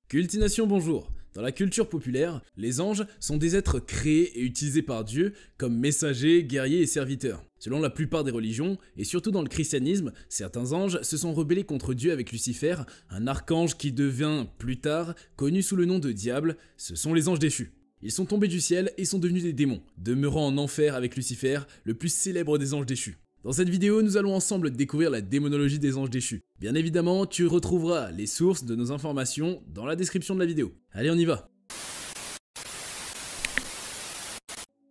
Cultination bonjour. Dans la culture populaire, les anges sont des êtres créés et utilisés par Dieu comme messagers, guerriers et serviteurs. Selon la plupart des religions, et surtout dans le christianisme, certains anges se sont rebellés contre Dieu avec Lucifer, un archange qui devint, plus tard, connu sous le nom de diable. Ce sont les anges déchus. Ils sont tombés du ciel et sont devenus des démons, demeurant en enfer avec Lucifer, le plus célèbre des anges déchus. Dans cette vidéo, nous allons ensemble découvrir la démonologie des anges déchus. Bien évidemment, tu retrouveras les sources de nos informations dans la description de la vidéo. Allez, on y va.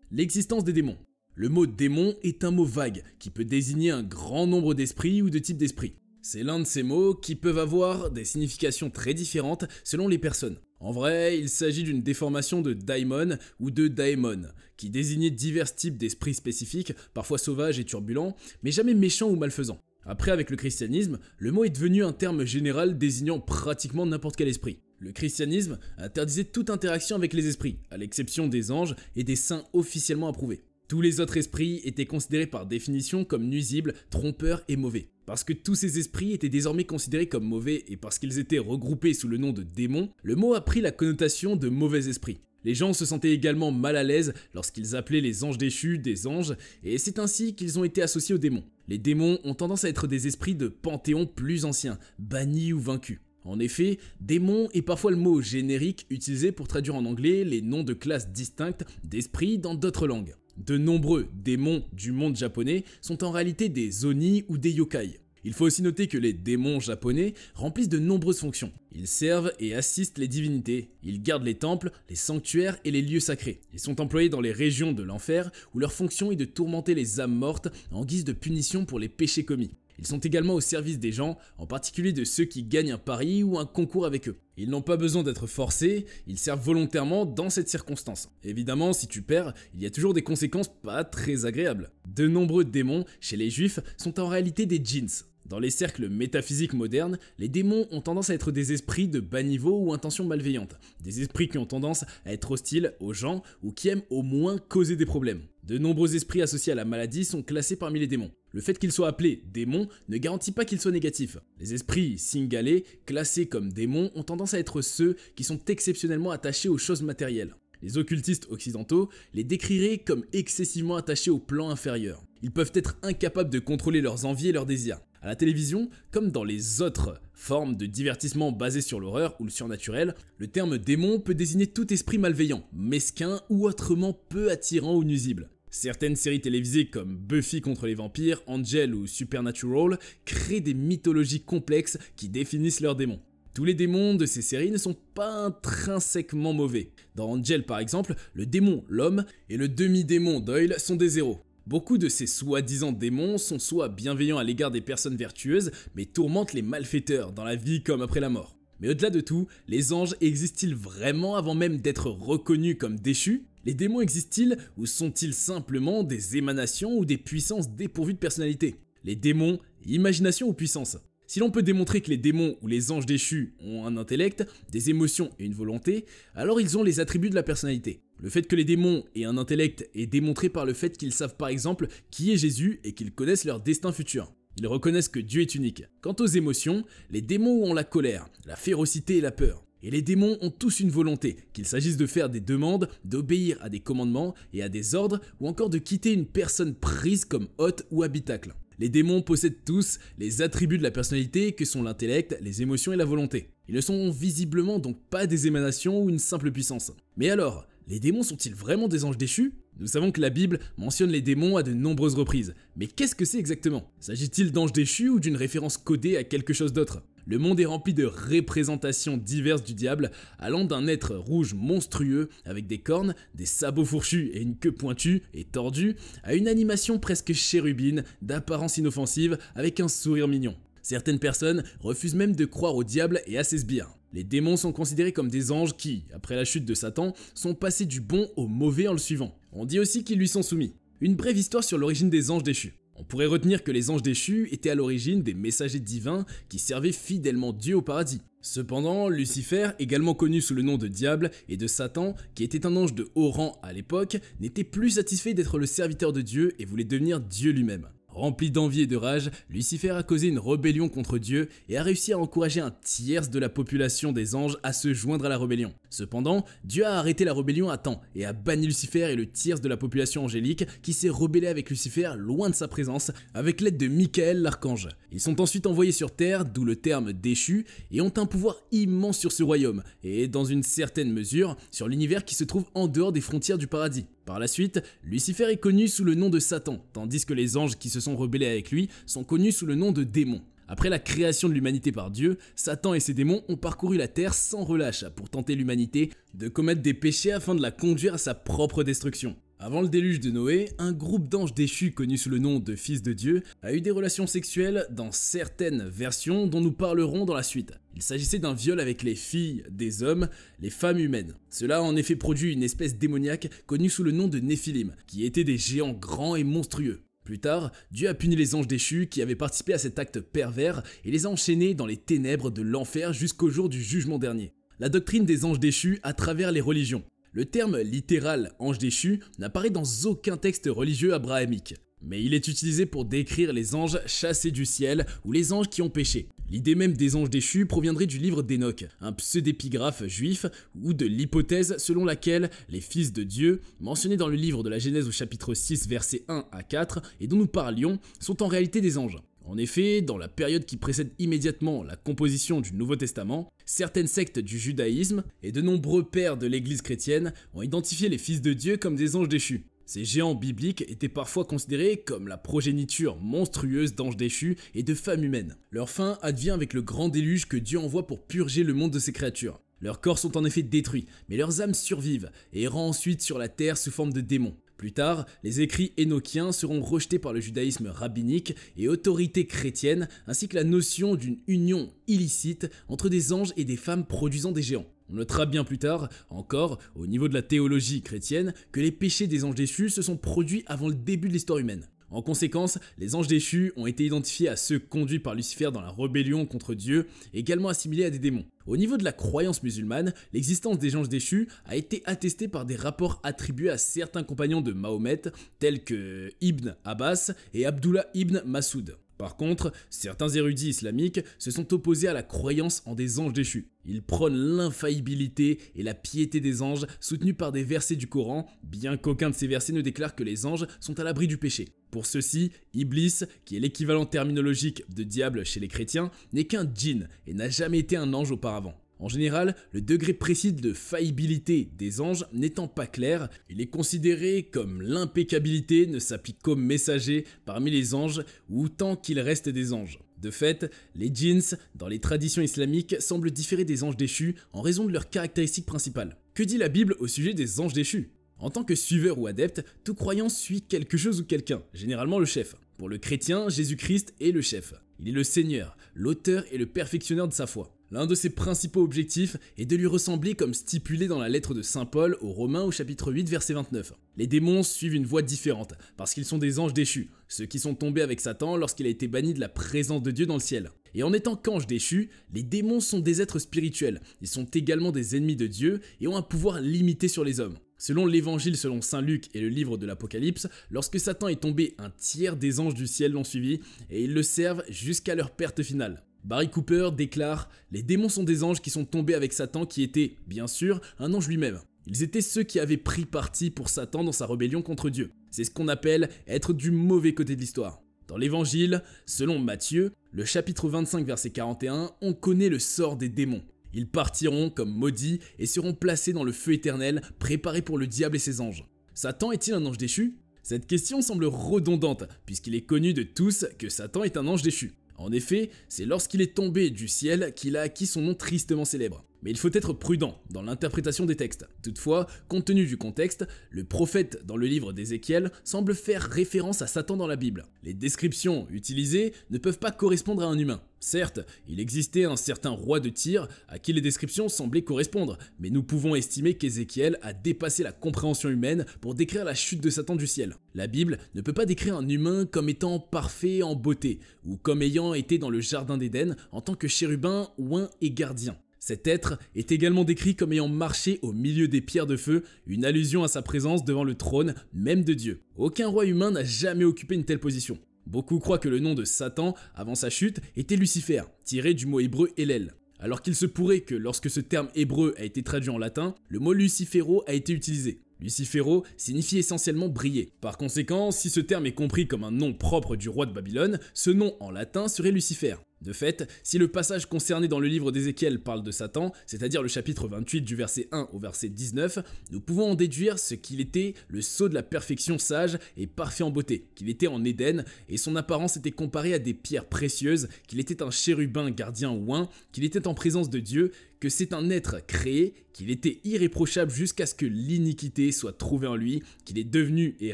L'existence des démons. Le mot démon est un mot vague qui peut désigner un grand nombre d'esprits ou de types d'esprits. C'est l'un de ces mots qui peuvent avoir des significations très différentes selon les personnes. En vrai, il s'agit d'une déformation de daimon ou de daemon, qui désignait divers types d'esprits spécifiques, parfois sauvages et turbulents, mais jamais méchants ou malfaisants. Après, avec le christianisme, le mot est devenu un terme général désignant pratiquement n'importe quel esprit. Le christianisme interdisait toute interaction avec les esprits, à l'exception des anges et des saints officiellement approuvés. Tous les autres esprits étaient considérés par définition comme nuisibles, trompeurs et mauvais. Parce que tous ces esprits étaient désormais considérés comme mauvais et parce qu'ils étaient regroupés sous le nom de démons, le mot a pris la connotation de mauvais esprit. Les gens se sentaient également mal à l'aise lorsqu'ils appelaient les anges déchus des anges, et c'est ainsi qu'ils ont été associés aux démons. Les démons ont tendance à être des esprits de panthéons plus anciens, bannis ou vaincus. En effet, démon est parfois le mot générique utilisé pour traduire en anglais les noms de classes distinctes d'esprits dans d'autres langues. De nombreux démons du monde japonais sont en réalité des oni ou des yokai. Il faut aussi noter que les démons japonais remplissent de nombreuses fonctions. Ils servent et assistent les divinités, ils gardent les temples, les sanctuaires et les lieux sacrés. Ils sont employés dans les régions de l'enfer où leur fonction est de tourmenter les âmes mortes en guise de punition pour les péchés commis. Ils sont également au service des gens, en particulier de ceux qui gagnent un pari ou un concours avec eux. Ils n'ont pas besoin d'être forcés, ils servent volontairement dans cette circonstance. Évidemment, si tu perds, il y a toujours des conséquences pas très agréables. De nombreux démons, chez les juifs, sont en réalité des djinns. Dans les cercles métaphysiques modernes, les démons ont tendance à être des esprits de bas niveau ou intentions malveillantes. Des esprits qui ont tendance à être hostiles aux gens ou qui aiment au moins causer des problèmes. De nombreux esprits associés à la maladie sont classés parmi les démons. Le fait qu'ils soient appelés démons ne garantit pas qu'ils soient négatifs. Les esprits singalés, classés comme démons, ont tendance à être ceux qui sont exceptionnellement attachés aux choses matérielles. Les occultistes occidentaux les décriraient comme excessivement attachés au plan inférieur. Ils peuvent être incapables de contrôler leurs envies et leurs désirs. À la télévision, comme dans les autres formes de divertissement basées sur l'horreur ou le surnaturel, le terme démon peut désigner tout esprit malveillant, mesquin ou autrement peu attirant ou nuisible. Certaines séries télévisées comme Buffy contre les vampires, Angel ou Supernatural créent des mythologies complexes qui définissent leurs démons. Tous les démons de ces séries ne sont pas intrinsèquement mauvais. Dans Angel par exemple, le démon, l'homme, et le demi-démon Doyle sont des héros. Beaucoup de ces soi-disant démons sont soit bienveillants à l'égard des personnes vertueuses, mais tourmentent les malfaiteurs dans la vie comme après la mort. Mais au-delà de tout, les anges existent-ils vraiment avant même d'être reconnus comme déchus? Les démons existent-ils ou sont-ils simplement des émanations ou des puissances dépourvues de personnalité? Les démons, imagination ou puissance? Si l'on peut démontrer que les démons ou les anges déchus ont un intellect, des émotions et une volonté, alors ils ont les attributs de la personnalité. Le fait que les démons aient un intellect est démontré par le fait qu'ils savent par exemple qui est Jésus et qu'ils connaissent leur destin futur. Ils reconnaissent que Dieu est unique. Quant aux émotions, les démons ont la colère, la férocité et la peur. Et les démons ont tous une volonté, qu'il s'agisse de faire des demandes, d'obéir à des commandements et à des ordres, ou encore de quitter une personne prise comme hôte ou habitacle. Les démons possèdent tous les attributs de la personnalité que sont l'intellect, les émotions et la volonté. Ils ne sont visiblement donc pas des émanations ou une simple puissance. Mais alors, les démons sont-ils vraiment des anges déchus? Nous savons que la Bible mentionne les démons à de nombreuses reprises. Mais qu'est-ce que c'est exactement? S'agit-il d'anges déchus ou d'une référence codée à quelque chose d'autre? Le monde est rempli de représentations diverses du diable, allant d'un être rouge monstrueux avec des cornes, des sabots fourchus et une queue pointue et tordue, à une animation presque chérubine, d'apparence inoffensive, avec un sourire mignon. Certaines personnes refusent même de croire au diable et à ses sbires. Les démons sont considérés comme des anges qui, après la chute de Satan, sont passés du bon au mauvais en le suivant. On dit aussi qu'ils lui sont soumis. Une brève histoire sur l'origine des anges déchus. On pourrait retenir que les anges déchus étaient à l'origine des messagers divins qui servaient fidèlement Dieu au paradis. Cependant, Lucifer, également connu sous le nom de diable, et de Satan, qui était un ange de haut rang à l'époque, n'était plus satisfait d'être le serviteur de Dieu et voulait devenir Dieu lui-même. Rempli d'envie et de rage, Lucifer a causé une rébellion contre Dieu et a réussi à encourager un tiers de la population des anges à se joindre à la rébellion. Cependant, Dieu a arrêté la rébellion à temps et a banni Lucifer et le tiers de la population angélique qui s'est rebellé avec Lucifer loin de sa présence avec l'aide de Michael l'archange. Ils sont ensuite envoyés sur Terre, d'où le terme déchu, et ont un pouvoir immense sur ce royaume et dans une certaine mesure sur l'univers qui se trouve en dehors des frontières du paradis. Par la suite, Lucifer est connu sous le nom de Satan, tandis que les anges qui se sont rebellés avec lui sont connus sous le nom de démons. Après la création de l'humanité par Dieu, Satan et ses démons ont parcouru la terre sans relâche pour tenter l'humanité de commettre des péchés afin de la conduire à sa propre destruction. Avant le déluge de Noé, un groupe d'anges déchus connu sous le nom de fils de Dieu a eu des relations sexuelles dans certaines versions dont nous parlerons dans la suite. Il s'agissait d'un viol avec les filles des hommes, les femmes humaines. Cela a en effet produit une espèce démoniaque connue sous le nom de Néphilim, qui étaient des géants grands et monstrueux. Plus tard, Dieu a puni les anges déchus qui avaient participé à cet acte pervers et les a enchaînés dans les ténèbres de l'enfer jusqu'au jour du jugement dernier. La doctrine des anges déchus à travers les religions. Le terme littéral « ange déchu » n'apparaît dans aucun texte religieux abrahamique, mais il est utilisé pour décrire les anges chassés du ciel ou les anges qui ont péché. L'idée même des anges déchus proviendrait du livre d'Enoch, un pseudépigraphe juif, ou de l'hypothèse selon laquelle les fils de Dieu, mentionnés dans le livre de la Genèse au chapitre 6 versets 1 à 4 et dont nous parlions, sont en réalité des anges. En effet, dans la période qui précède immédiatement la composition du Nouveau Testament, certaines sectes du judaïsme et de nombreux pères de l'église chrétienne ont identifié les fils de Dieu comme des anges déchus. Ces géants bibliques étaient parfois considérés comme la progéniture monstrueuse d'anges déchus et de femmes humaines. Leur fin advient avec le grand déluge que Dieu envoie pour purger le monde de ces créatures. Leurs corps sont en effet détruits, mais leurs âmes survivent et errant ensuite sur la terre sous forme de démons. Plus tard, les écrits énochiens seront rejetés par le judaïsme rabbinique et autorités chrétiennes, ainsi que la notion d'une union illicite entre des anges et des femmes produisant des géants. On notera bien plus tard, encore, au niveau de la théologie chrétienne, que les péchés des anges déchus se sont produits avant le début de l'histoire humaine. En conséquence, les anges déchus ont été identifiés à ceux conduits par Lucifer dans la rébellion contre Dieu, également assimilés à des démons. Au niveau de la croyance musulmane, l'existence des anges déchus a été attestée par des rapports attribués à certains compagnons de Mahomet, tels que Ibn Abbas et Abdullah ibn Masoud. Par contre, certains érudits islamiques se sont opposés à la croyance en des anges déchus. Ils prônent l'infaillibilité et la piété des anges soutenus par des versets du Coran, bien qu'aucun de ces versets ne déclare que les anges sont à l'abri du péché. Pour ceux-ci, Iblis, qui est l'équivalent terminologique de diable chez les chrétiens, n'est qu'un djinn et n'a jamais été un ange auparavant. En général, le degré précis de faillibilité des anges n'étant pas clair, il est considéré comme l'impeccabilité ne s'applique qu'aux messagers parmi les anges ou tant qu'il reste des anges. De fait, les djinns, dans les traditions islamiques, semblent différer des anges déchus en raison de leurs caractéristiques principales. Que dit la Bible au sujet des anges déchus ? En tant que suiveur ou adepte, tout croyant suit quelque chose ou quelqu'un, généralement le chef. Pour le chrétien, Jésus-Christ est le chef. Il est le Seigneur, l'auteur et le perfectionneur de sa foi. L'un de ses principaux objectifs est de lui ressembler comme stipulé dans la lettre de Saint Paul aux Romains au chapitre 8 verset 29. Les démons suivent une voie différente parce qu'ils sont des anges déchus, ceux qui sont tombés avec Satan lorsqu'il a été banni de la présence de Dieu dans le ciel. Et en étant qu'anges déchus, les démons sont des êtres spirituels, ils sont également des ennemis de Dieu et ont un pouvoir limité sur les hommes. Selon l'évangile selon saint Luc et le livre de l'Apocalypse, lorsque Satan est tombé, un tiers des anges du ciel l'ont suivi et ils le servent jusqu'à leur perte finale. Barry Cooper déclare « Les démons sont des anges qui sont tombés avec Satan qui était, bien sûr, un ange lui-même. Ils étaient ceux qui avaient pris parti pour Satan dans sa rébellion contre Dieu. C'est ce qu'on appelle être du mauvais côté de l'histoire. » Dans l'évangile, selon Matthieu, le chapitre 25 verset 41, on connaît le sort des démons. Ils partiront comme maudits et seront placés dans le feu éternel, préparé pour le diable et ses anges. Satan est-il un ange déchu ? Cette question semble redondante, puisqu'il est connu de tous que Satan est un ange déchu. En effet, c'est lorsqu'il est tombé du ciel qu'il a acquis son nom tristement célèbre. Mais il faut être prudent dans l'interprétation des textes. Toutefois, compte tenu du contexte, le prophète dans le livre d'Ézéchiel semble faire référence à Satan dans la Bible. Les descriptions utilisées ne peuvent pas correspondre à un humain. Certes, il existait un certain roi de Tyr à qui les descriptions semblaient correspondre, mais nous pouvons estimer qu'Ézéchiel a dépassé la compréhension humaine pour décrire la chute de Satan du ciel. La Bible ne peut pas décrire un humain comme étant parfait en beauté, ou comme ayant été dans le jardin d'Éden en tant que chérubin, oint et gardien. Cet être est également décrit comme ayant marché au milieu des pierres de feu, une allusion à sa présence devant le trône même de Dieu. Aucun roi humain n'a jamais occupé une telle position. Beaucoup croient que le nom de Satan, avant sa chute, était Lucifer, tiré du mot hébreu Hélel. Alors qu'il se pourrait que lorsque ce terme hébreu a été traduit en latin, le mot Lucifero a été utilisé. Lucifero signifie essentiellement briller. Par conséquent, si ce terme est compris comme un nom propre du roi de Babylone, ce nom en latin serait Lucifer. De fait, si le passage concerné dans le livre d'Ézéchiel parle de Satan, c'est-à-dire le chapitre 28 du verset 1 au verset 19, nous pouvons en déduire ce qu'il était le sceau de la perfection sage et parfait en beauté, qu'il était en Éden et son apparence était comparée à des pierres précieuses, qu'il était un chérubin gardien oint, qu'il était en présence de Dieu, que c'est un être créé, qu'il était irréprochable jusqu'à ce que l'iniquité soit trouvée en lui, qu'il est devenu et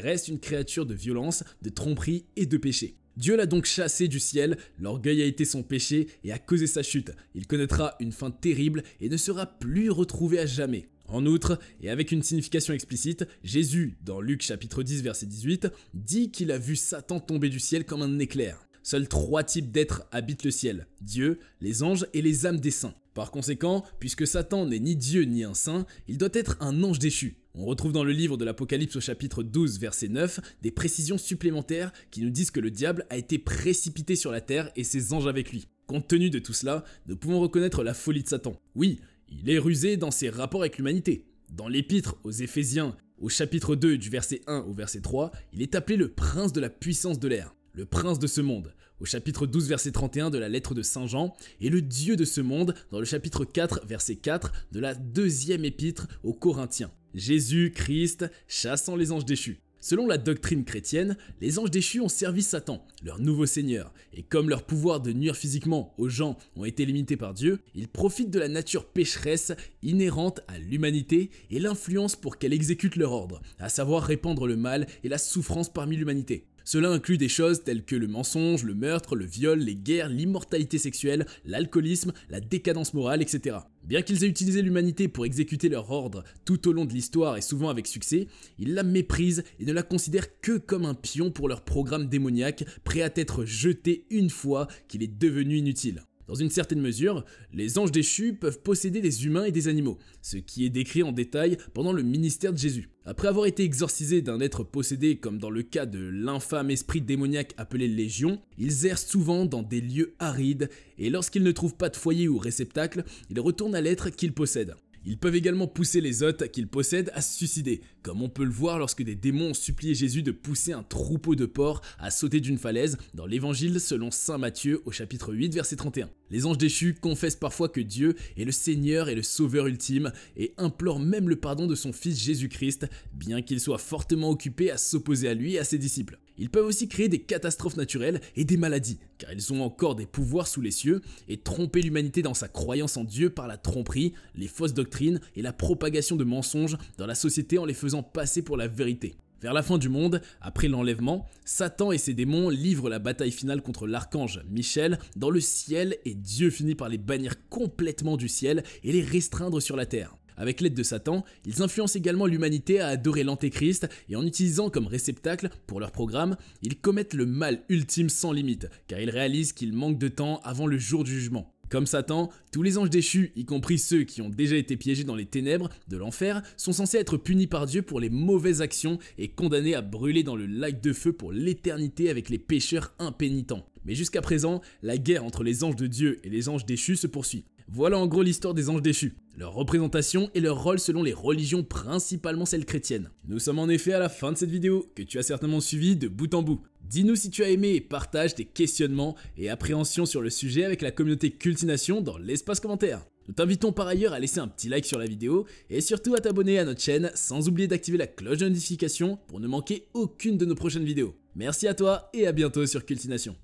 reste une créature de violence, de tromperie et de péché. Dieu l'a donc chassé du ciel, l'orgueil a été son péché et a causé sa chute. Il connaîtra une fin terrible et ne sera plus retrouvé à jamais. En outre, et avec une signification explicite, Jésus, dans Luc chapitre 10 verset 18, dit qu'il a vu Satan tomber du ciel comme un éclair. Seuls 3 types d'êtres habitent le ciel, Dieu, les anges et les âmes des saints. Par conséquent, puisque Satan n'est ni Dieu ni un saint, il doit être un ange déchu. On retrouve dans le livre de l'Apocalypse au chapitre 12 verset 9 des précisions supplémentaires qui nous disent que le diable a été précipité sur la terre et ses anges avec lui. Compte tenu de tout cela, nous pouvons reconnaître la folie de Satan. Oui, il est rusé dans ses rapports avec l'humanité. Dans l'épître aux Éphésiens, au chapitre 2 du verset 1 au verset 3, il est appelé le prince de la puissance de l'air, le prince de ce monde, au chapitre 12 verset 31 de la lettre de Saint Jean, et le Dieu de ce monde dans le chapitre 4 verset 4 de la deuxième épître aux Corinthiens. Jésus-Christ chassant les anges déchus. Selon la doctrine chrétienne, les anges déchus ont servi Satan, leur nouveau seigneur, et comme leur pouvoir de nuire physiquement aux gens ont été limités par Dieu, ils profitent de la nature pécheresse inhérente à l'humanité et l'influence pour qu'elle exécute leur ordre, à savoir répandre le mal et la souffrance parmi l'humanité. Cela inclut des choses telles que le mensonge, le meurtre, le viol, les guerres, l'immortalité sexuelle, l'alcoolisme, la décadence morale, etc. Bien qu'ils aient utilisé l'humanité pour exécuter leur ordre tout au long de l'histoire et souvent avec succès, ils la méprisent et ne la considèrent que comme un pion pour leur programme démoniaque, prêt à être jeté une fois qu'il est devenu inutile. Dans une certaine mesure, les anges déchus peuvent posséder des humains et des animaux, ce qui est décrit en détail pendant le ministère de Jésus. Après avoir été exorcisés d'un être possédé comme dans le cas de l'infâme esprit démoniaque appelé Légion, ils errent souvent dans des lieux arides et lorsqu'ils ne trouvent pas de foyer ou réceptacle, ils retournent à l'être qu'ils possèdent. Ils peuvent également pousser les hôtes qu'ils possèdent à se suicider, comme on peut le voir lorsque des démons ont supplié Jésus de pousser un troupeau de porcs à sauter d'une falaise dans l'évangile selon saint Matthieu au chapitre 8 verset 31. Les anges déchus confessent parfois que Dieu est le Seigneur et le Sauveur ultime et implorent même le pardon de son Fils Jésus-Christ, bien qu'ils soient fortement occupés à s'opposer à lui et à ses disciples. Ils peuvent aussi créer des catastrophes naturelles et des maladies, car ils ont encore des pouvoirs sous les cieux, et tromper l'humanité dans sa croyance en Dieu par la tromperie, les fausses doctrines et la propagation de mensonges dans la société en les faisant passer pour la vérité. Vers la fin du monde, après l'enlèvement, Satan et ses démons livrent la bataille finale contre l'archange Michel dans le ciel et Dieu finit par les bannir complètement du ciel et les restreindre sur la terre. Avec l'aide de Satan, ils influencent également l'humanité à adorer l'antéchrist et en utilisant comme réceptacle pour leur programme, ils commettent le mal ultime sans limite, car ils réalisent qu'il manque de temps avant le jour du jugement. Comme Satan, tous les anges déchus, y compris ceux qui ont déjà été piégés dans les ténèbres de l'enfer, sont censés être punis par Dieu pour les mauvaises actions et condamnés à brûler dans le lac de feu pour l'éternité avec les pécheurs impénitents. Mais jusqu'à présent, la guerre entre les anges de Dieu et les anges déchus se poursuit. Voilà en gros l'histoire des anges déchus, leur représentation et leur rôle selon les religions, principalement celles chrétiennes. Nous sommes en effet à la fin de cette vidéo, que tu as certainement suivi de bout en bout. Dis-nous si tu as aimé et partage tes questionnements et appréhensions sur le sujet avec la communauté Cultination dans l'espace commentaire. Nous t'invitons par ailleurs à laisser un petit like sur la vidéo et surtout à t'abonner à notre chaîne sans oublier d'activer la cloche de notification pour ne manquer aucune de nos prochaines vidéos. Merci à toi et à bientôt sur Cultination.